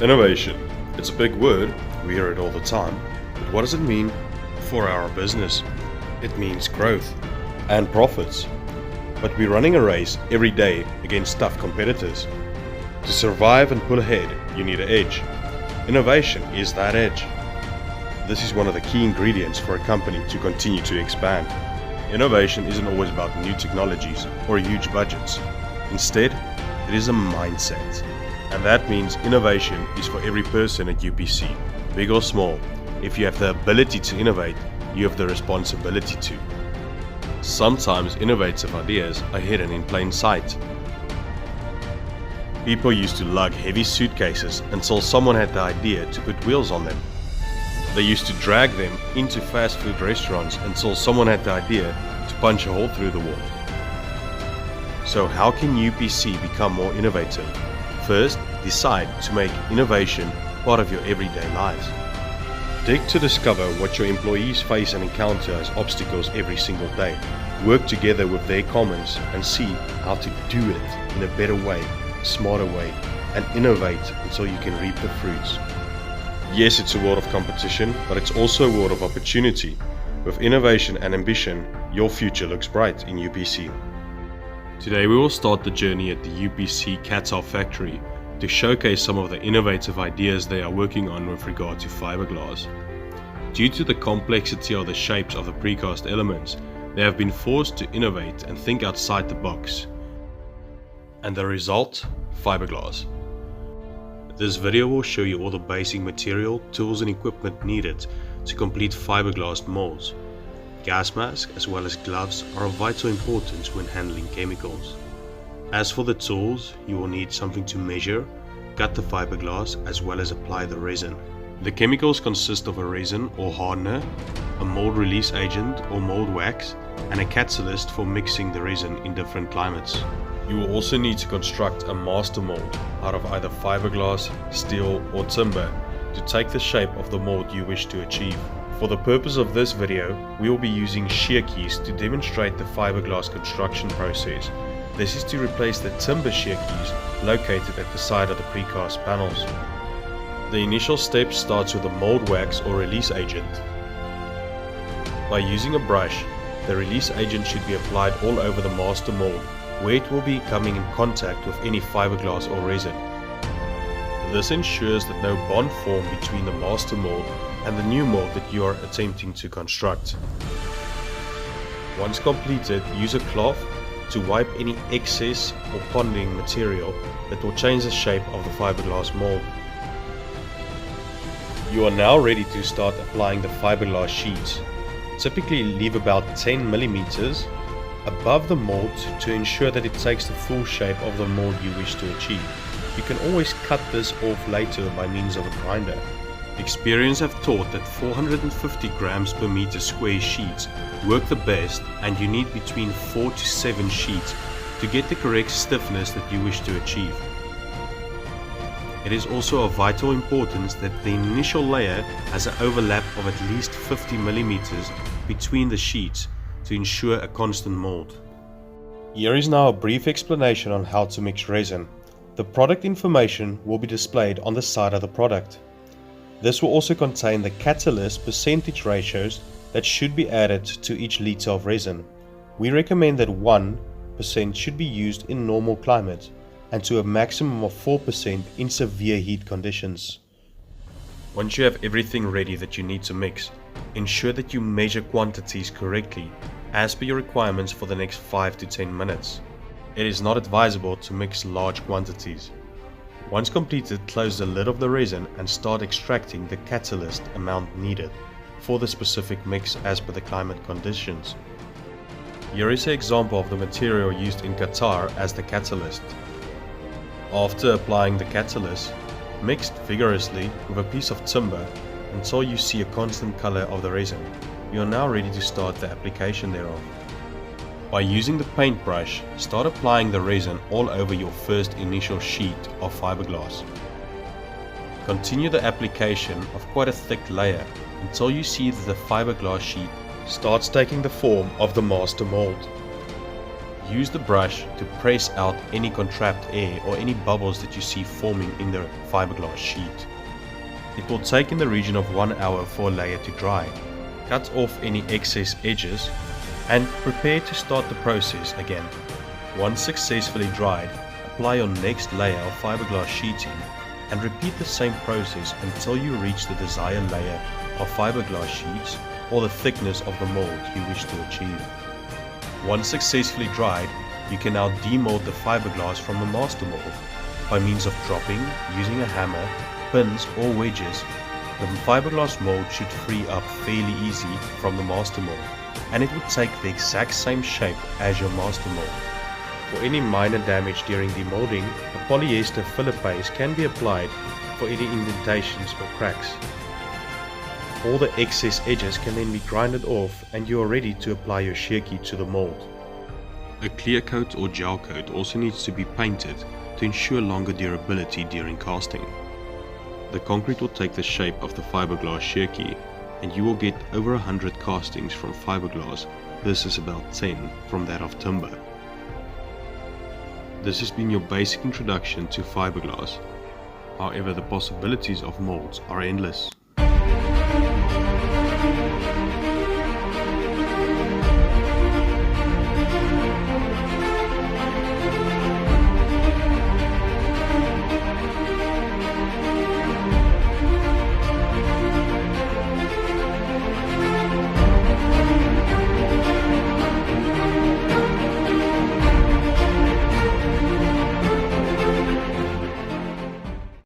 Innovation. It's a big word, we hear it all the time, but what does it mean for our business? It means growth and profits. But we're running a race every day against tough competitors. To survive and pull ahead, you need an edge. Innovation is that edge. This is one of the key ingredients for a company to continue to expand. Innovation isn't always about new technologies or huge budgets. Instead, it is a mindset. And that means innovation is for every person at UPC, big or small. If you have the ability to innovate, you have the responsibility to. Sometimes innovative ideas are hidden in plain sight. People used to lug heavy suitcases until someone had the idea to put wheels on them. They used to drag them into fast food restaurants until someone had the idea to punch a hole through the wall. So how can UPC become more innovative? First, decide to make innovation part of your everyday lives. Dig to discover what your employees face and encounter as obstacles every single day. Work together with their comments and see how to do it in a better way, smarter way, and innovate until you can reap the fruits. Yes, it's a world of competition, but it's also a world of opportunity. With innovation and ambition, your future looks bright in UPC. Today we will start the journey at the UPC Qatar factory to showcase some of the innovative ideas they are working on with regard to fiberglass. Due to the complexity of the shapes of the precast elements, they have been forced to innovate and think outside the box. And the result? Fiberglass. This video will show you all the basic material, tools and equipment needed to complete fiberglass molds. Gas masks as well as gloves are of vital importance when handling chemicals. As for the tools, you will need something to measure, cut the fiberglass as well as apply the resin. The chemicals consist of a resin or hardener, a mold release agent or mold wax, and a catalyst for mixing the resin in different climates. You will also need to construct a master mold out of either fiberglass, steel or timber to take the shape of the mold you wish to achieve. For the purpose of this video, we will be using shear keys to demonstrate the fiberglass construction process. This is to replace the timber shear keys located at the side of the precast panels. The initial step starts with a mold wax or release agent. By using a brush, the release agent should be applied all over the master mold, where it will be coming in contact with any fiberglass or resin. This ensures that no bond form between the master mold and the new mold that you are attempting to construct. Once completed, use a cloth to wipe any excess or ponding material that will change the shape of the fiberglass mold. You are now ready to start applying the fiberglass sheets. Typically leave about 10 mm above the mold to ensure that it takes the full shape of the mold you wish to achieve. You can always cut this off later by means of a grinder. Experience have taught that 450 grams per meter square sheets work the best, and you need between 4 to 7 sheets to get the correct stiffness that you wish to achieve. It is also of vital importance that the initial layer has an overlap of at least 50 mm between the sheets to ensure a constant mold. Here is now a brief explanation on how to mix resin. The product information will be displayed on the side of the product. This will also contain the catalyst percentage ratios that should be added to each liter of resin. We recommend that 1% should be used in normal climate and to a maximum of 4% in severe heat conditions. Once you have everything ready that you need to mix, ensure that you measure quantities correctly as per your requirements for the next 5 to 10 minutes. It is not advisable to mix large quantities. Once completed, close the lid of the resin and start extracting the catalyst amount needed for the specific mix as per the climate conditions. Here is an example of the material used in Qatar as the catalyst. After applying the catalyst, mix vigorously with a piece of timber until you see a constant color of the resin. You are now ready to start the application thereof. By using the paintbrush, start applying the resin all over your first initial sheet of fiberglass. Continue the application of quite a thick layer until you see that the fiberglass sheet starts taking the form of the master mold. Use the brush to press out any contrapped air or any bubbles that you see forming in the fiberglass sheet. It will take in the region of 1 hour for a layer to dry. Cut off any excess edges and prepare to start the process again. Once successfully dried, apply your next layer of fiberglass sheeting and repeat the same process until you reach the desired layer of fiberglass sheets or the thickness of the mold you wish to achieve. Once successfully dried, you can now demold the fiberglass from the master mold by means of dropping, using a hammer, pins or wedges. The fiberglass mold should free up fairly easy from the master mold, and it would take the exact same shape as your master mold. For any minor damage during demolding, a polyester filler paste can be applied for any indentations or cracks. All the excess edges can then be grinded off and you are ready to apply your shear key to the mold. A clear coat or gel coat also needs to be painted to ensure longer durability during casting. The concrete will take the shape of the fiberglass shear key and you will get over 100 castings from fiberglass. This is about 10 from that of timber. This has been your basic introduction to fiberglass. However, the possibilities of molds are endless.